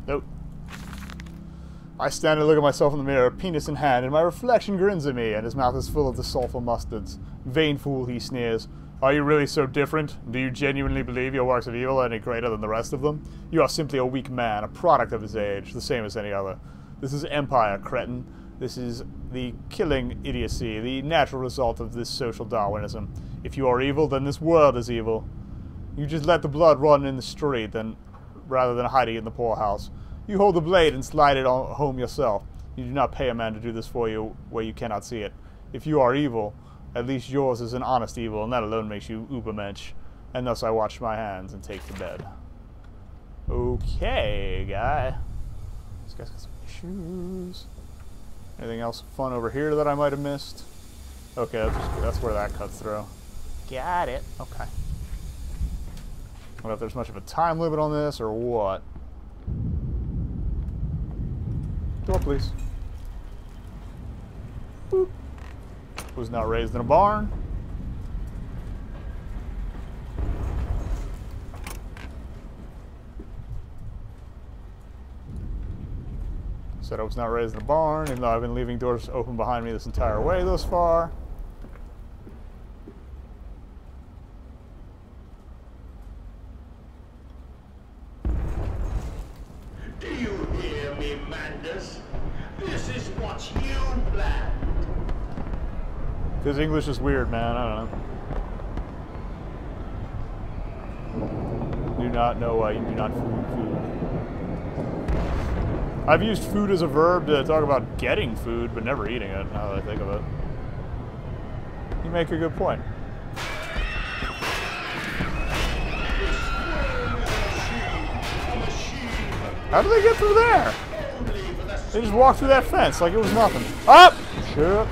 Nope. I stand and look at myself in the mirror, penis in hand, and my reflection grins at me, and his mouth is full of the sulfur mustards. Vain fool, he sneers. Are you really so different? Do you genuinely believe your works of evil are any greater than the rest of them? You are simply a weak man, a product of his age, the same as any other. This is empire, cretin. This is the killing idiocy, the natural result of this social Darwinism. If you are evil, then this world is evil. You just let the blood run in the street, rather than hiding it in the poorhouse. You hold the blade and slide it home yourself. You do not pay a man to do this for you where you cannot see it. If you are evil, at least yours is an honest evil, and that alone makes you Ubermensch. And thus I wash my hands and take to bed. Okay, guy. This guy's got some issues. Anything else fun over here that I might have missed? Okay, that's where that cuts through. Got it. Okay. I don't know if there's much of a time limit on this or what. Door, please. Boop. Was not raised in a barn. Said I was not raised in a barn, even though I've been leaving doors open behind me this entire way thus far. Do you hear me, Mandus? This is what you planned. Because English is weird, man. I don't know. Do not know why you do not food. I've used food as a verb to talk about getting food, but never eating it, now that I think of it. You make a good point. How did they get through there? They just walked through that fence like it was nothing. Up! Shit.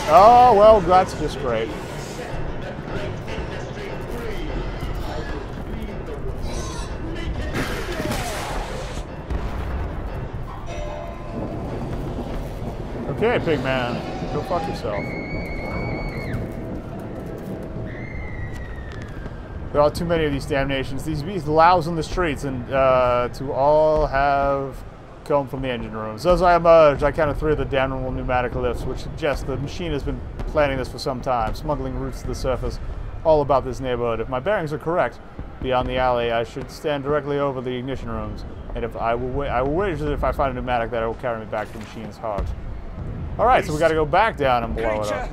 Oh, well, that's just great. Okay, pig man, go fuck yourself. There are too many of these damnations. These beasts louse on the streets, and to all have come from the engine rooms. As I emerged, I counted 3 of the damnable pneumatic lifts, which suggests the machine has been planning this for some time, smuggling routes to the surface all about this neighborhood. If my bearings are correct, beyond the alley, I should stand directly over the ignition rooms, and if I will wager that if I find a pneumatic, that it will carry me back to the machine's heart. All right, so we got to go back down and blow it up.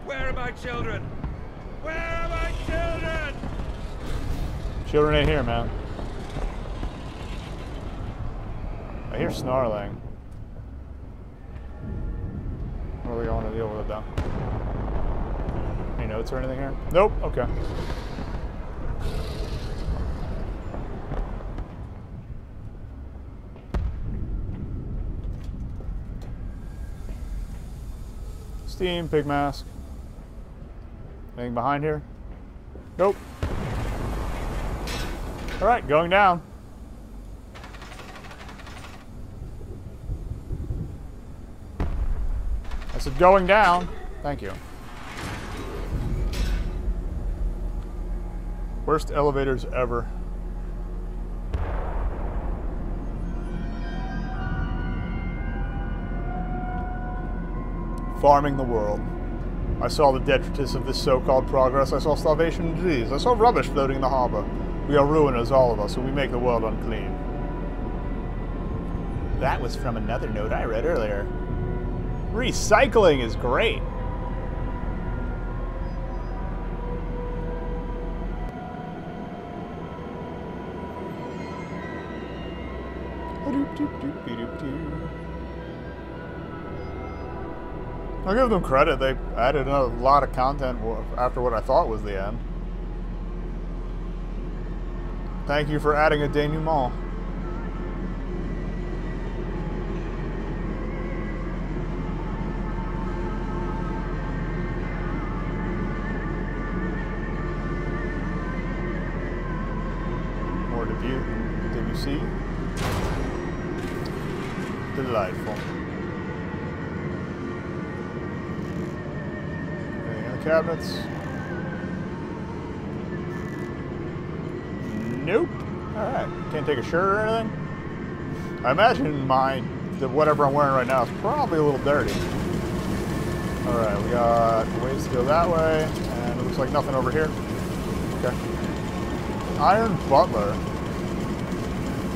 Where are my children? Where are my children? Children ain't here, man. I hear snarling. What are we going to deal with it, though? Any notes or anything here? Nope. Okay. Steam, pig mask. Anything behind here? Nope. Alright, going down. I said going down. Thank you. Worst elevators ever. Farming the world. I saw the detritus of this so-called progress. I saw starvation and disease. I saw rubbish floating in the harbor. We are ruiners, all of us, and we make the world unclean. That was from another note I read earlier. Recycling is great. I'll give them credit. They added a lot of content after what I thought was the end. Thank you for adding a denouement. More Debussy. Delightful. cabinets. Nope. Alright. Can't take a shirt or anything? I imagine whatever I'm wearing right now is probably a little dirty. Alright, we got ways to go that way, and it looks like nothing over here. Okay. Iron Butler.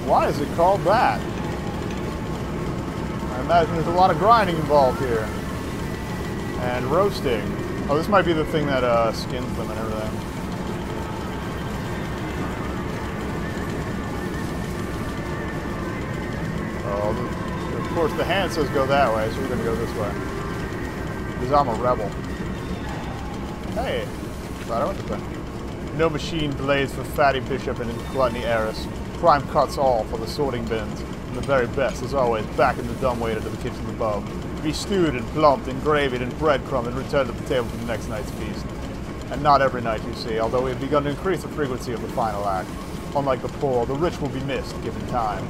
Why is it called that? I imagine there's a lot of grinding involved here. And roasting. Oh, this might be the thing that skins them and everything. Oh, of course the hand says go that way, so we're going to go this way. Because I'm a rebel. Hey, thought I went this way. No machine blades for Fatty Bishop and his gluttony heiress. Prime cuts all for the sorting bins. And the very best, as always, back in the dumbwaiter to the kitchen above. To be stewed and plumped and gravied and breadcrumbed and returned to the table for the next night's feast. And not every night, you see, although we have begun to increase the frequency of the final act. Unlike the poor, the rich will be missed, given time.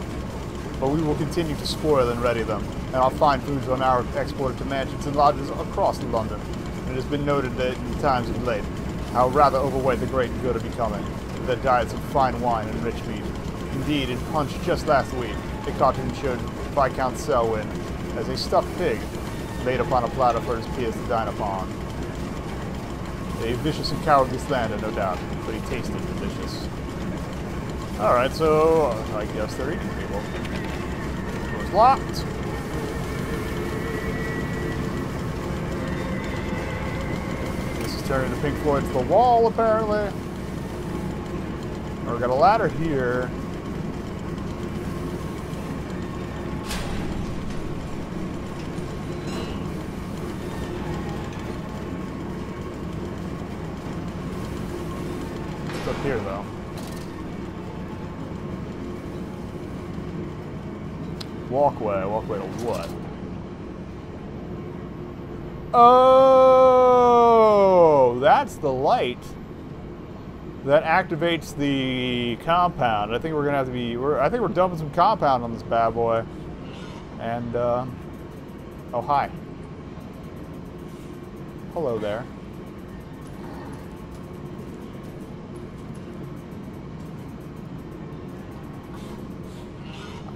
But we will continue to spoil and ready them, and our fine foods are now exported to mansions and lodges across London. And it has been noted that in times of late, how rather overweight the great and good are becoming, with their diets of fine wine and rich meat. Indeed, in Punch just last week, a cartoon showed Viscount Selwyn as a stuffed pig laid upon a platter for his peers to dine upon. A vicious and cowardly slander, no doubt, but he tasted delicious. Alright, so I guess they're eating people. Door's locked. This is turning the Pink Floyd to the wall, apparently. We've got a ladder here. What's up here, though? Walkway. Walkway to what? Oh, that's the light that activates the compound. I think we're gonna have to be. I think we're dumping some compound on this bad boy. And oh, hi. Hello there.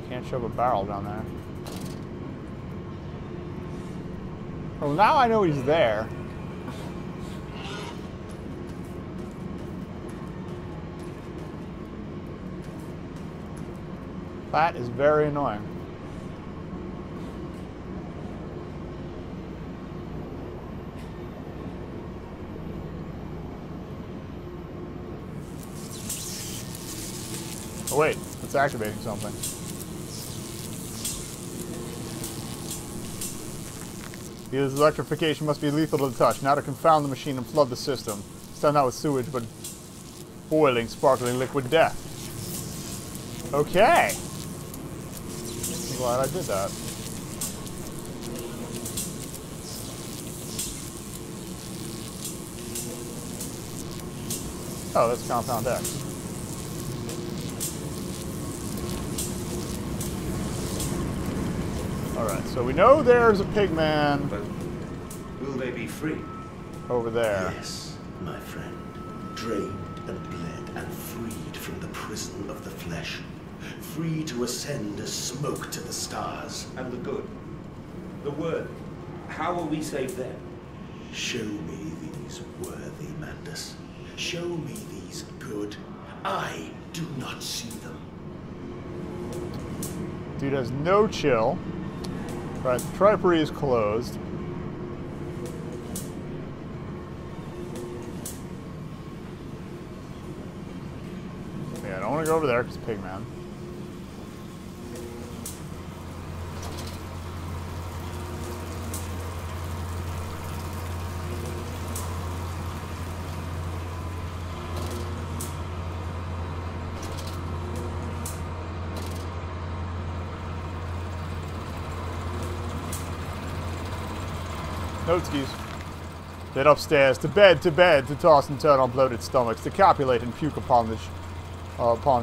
Can't shove a barrel down there. Well, now I know he's there. That is very annoying. Oh wait, it's activating something. This electrification must be lethal to the touch. Now to confound the machine and flood the system. Start not with sewage, but boiling, sparkling liquid death. Okay. I'm glad I did that. Oh, that's Compound X. Alright, so we know there's a pigman. But will they be free? Over there. Yes, my friend. Drained and bled and freed from the prison of the flesh. Free to ascend as smoke to the stars. And the good? The word? How will we save them? Show me these worthy, Mandus. Show me these good. I do not see them. Dude has no chill. Right, the Tripery is closed. Yeah, I don't want to go over there because Pigman. Noteskies. Then upstairs, to bed, to toss and turn on bloated stomachs, to copulate and puke upon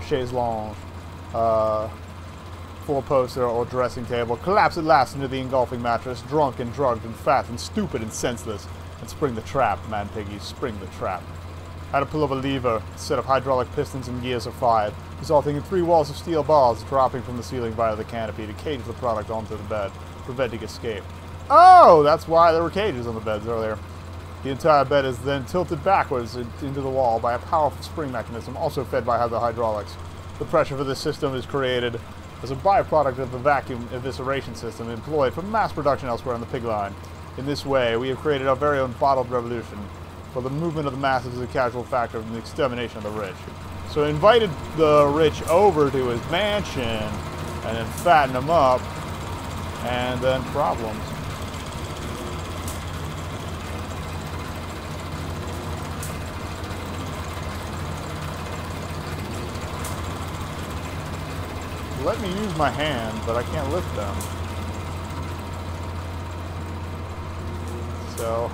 chaise longue, four-poster or dressing table, collapse at last into the engulfing mattress, drunk and drugged and fat and stupid and senseless, And spring the trap, man piggy, spring the trap. I had to pull up a lever, a set of hydraulic pistons and gears of 5, resulting in 3 walls of steel bars dropping from the ceiling via the canopy to cage the product onto the bed, preventing escape. Oh, that's why there were cages on the beds earlier. The entire bed is then tilted backwards into the wall by a powerful spring mechanism, also fed by the hydraulics. The pressure for this system is created as a byproduct of the vacuum evisceration system employed for mass production elsewhere on the pig line. In this way, we have created our very own bottled revolution, for the movement of the masses is a casual factor in the extermination of the rich. So I invited the rich over to his mansion, and then fatten them up, and then problems. Let me use my hand, but I can't lift them. So,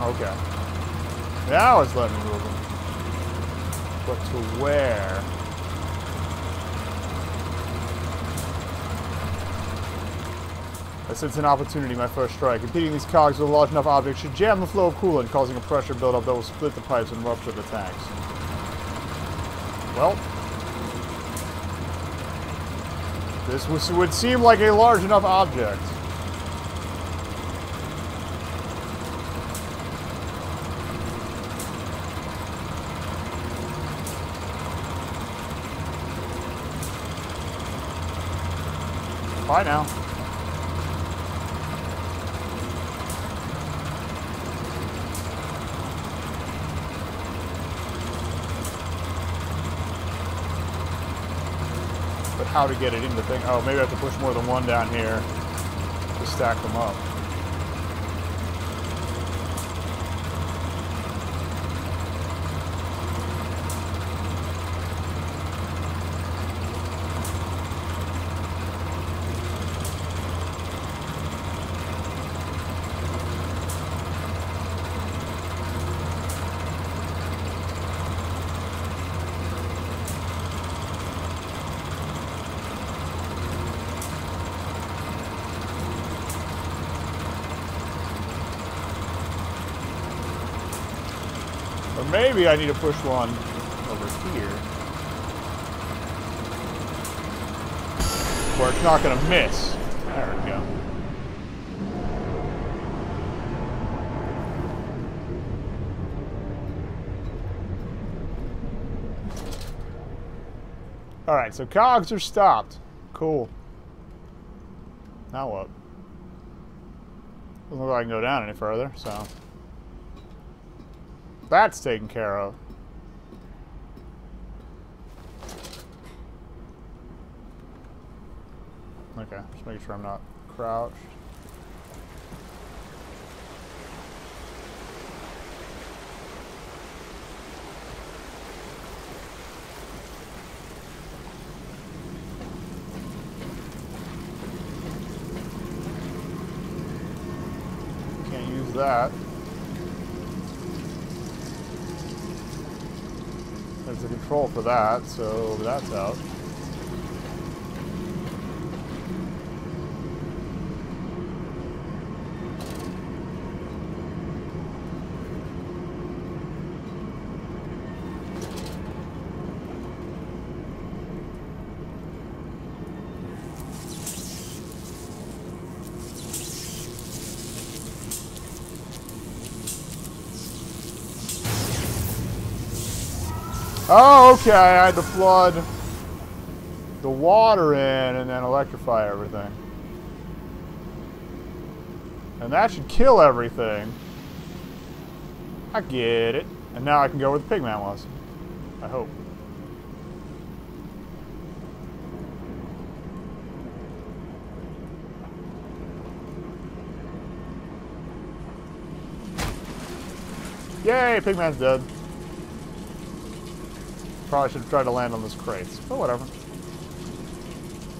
okay. Now it's letting me move them. But to where? I sense an opportunity, my first strike. Impeding these cogs with a large enough object should jam the flow of coolant, causing a pressure buildup that will split the pipes and rupture the tanks. Well, this would seem like a large enough object. Bye now. But how to get it in the thing? Oh, maybe I have to push more than one down here to stack them up. Or maybe I need to push one over here, where it's not going to miss. There we go. Alright, so cogs are stopped. Cool. Now what? Doesn't look like I can go down any further, so... That's taken care of. Okay, just making sure I'm not crouched. Can't use that. There's the control for that, so that's out. Oh, okay, I had to flood the water in and then electrify everything. And that should kill everything. I get it. And now I can go where the pigman was. I hope. Yay, pigman's dead. Probably should have tried to land on those crates, but whatever.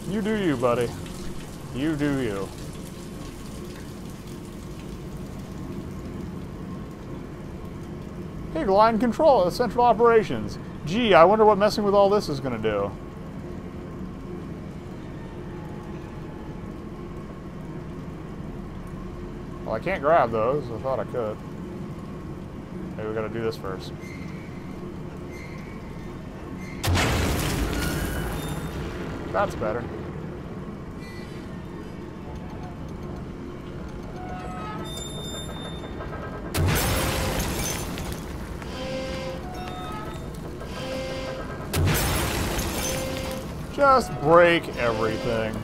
You do you, buddy. You do you. Pig line control, central operations. Gee, I wonder what messing with all this is going to do. Well, I can't grab those. I thought I could. Maybe we got to do this first. That's better. Just break everything.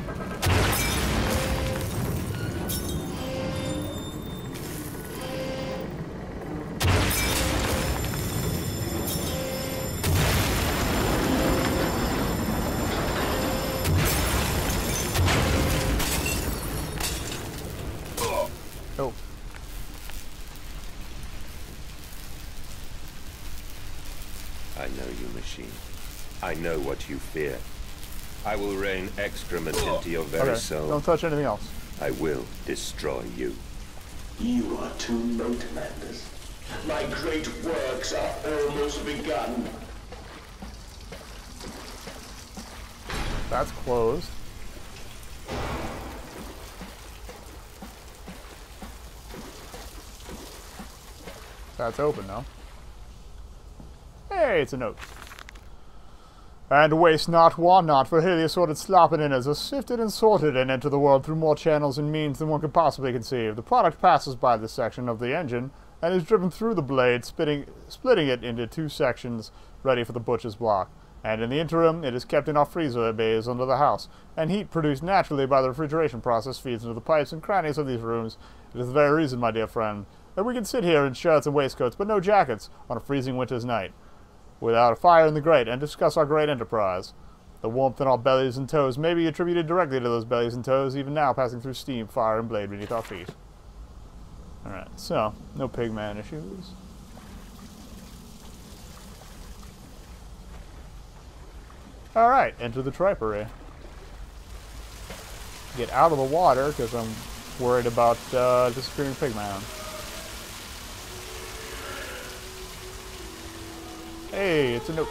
Oh. I know you, machine. I know what you fear. I will rain excrement into your very Okay, soul. don't touch anything else. I will destroy you. You are too late, Mandus. My great works are almost begun. That's closed. That's open now. Hey, it's a note. And waste not, want not, for here the assorted sloppiness are sifted and sorted and enter the world through more channels and means than one could possibly conceive. The product passes by this section of the engine and is driven through the blade, splitting it into two sections ready for the butcher's block. And in the interim, it is kept in our freezer bays under the house, and heat produced naturally by the refrigeration process feeds into the pipes and crannies of these rooms. It is the very reason, my dear friend, that we can sit here in shirts and waistcoats, but no jackets, on a freezing winter's night, without a fire in the grate, and discuss our great enterprise. The warmth in our bellies and toes may be attributed directly to those bellies and toes, even now passing through steam, fire, and blade beneath our feet. Alright, so, no pigman issues. Alright, enter the tripery. Get out of the water, because I'm worried about disappearing pigman. Hey, it's a note.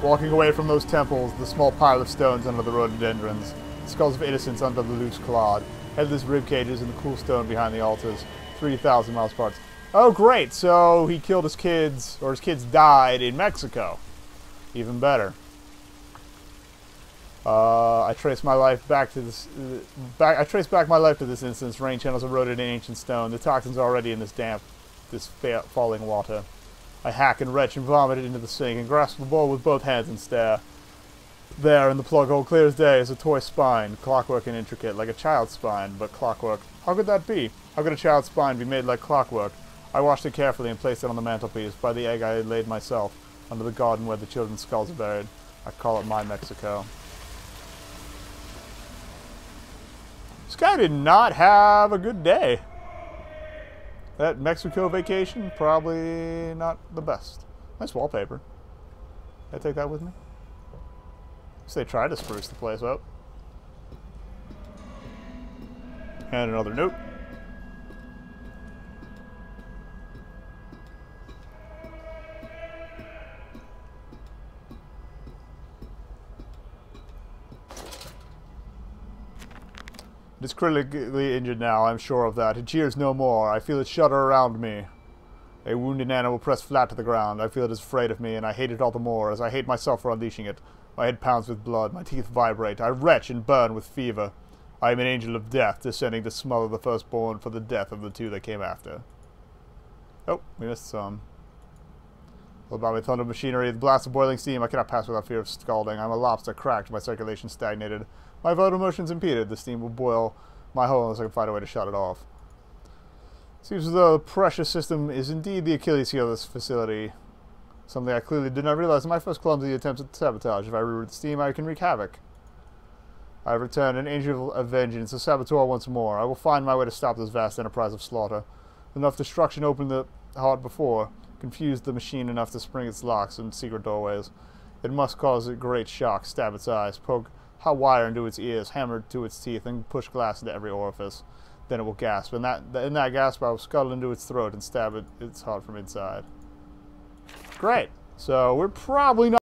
Walking away from those temples, the small pile of stones under the rhododendrons, skulls of innocents under the loose clod, headless rib cages in the cool stone behind the altars, 3,000 miles apart. Oh, great! So he killed his kids, or his kids died in Mexico. Even better. I trace my life back to this. I trace back my life to this instance. Rain channels eroded in ancient stone. The toxins are already in this damp, this falling water. I hack and retch and vomit it into the sink and grasp the bowl with both hands and stare. There, in the plug hole, clear as day, is a toy spine, clockwork and intricate, like a child's spine, but clockwork. How could that be? How could a child's spine be made like clockwork? I washed it carefully and placed it on the mantelpiece, by the egg I had laid myself, under the garden where the children's skulls are buried. I call it my Mexico. This guy did not have a good day. That Mexico vacation, probably not the best. Nice wallpaper. Can I take that with me? So they tried to spruce the place up. And another note. It is critically injured now, I'm sure of that. It cheers no more. I feel it shudder around me. A wounded animal pressed flat to the ground. I feel it is afraid of me, and I hate it all the more, as I hate myself for unleashing it. My head pounds with blood, my teeth vibrate. I retch and burn with fever. I am an angel of death, descending to smother the firstborn for the death of the two that came after. Oh, we missed some. All about my thunder machinery, the blast of boiling steam, I cannot pass without fear of scalding. I'm a lobster cracked, my circulation stagnated. My vital motions impeded, the steam will boil my hole unless I can find a way to shut it off. Seems as though the pressure system is indeed the Achilles heel of this facility. Something I clearly did not realize in my first clumsy attempts at sabotage. If I reroute the steam, I can wreak havoc. I have returned, an angel of vengeance, a saboteur once more. I will find my way to stop this vast enterprise of slaughter. Enough destruction opened the heart before, confused the machine enough to spring its locks and secret doorways. It must cause a great shock, stab its eyes, poke hot wire into its ears, hammer it to its teeth, and push glass into every orifice. Then it will gasp. In that gasp, I will scuttle into its throat and stab its heart from inside. Great. So we're probably not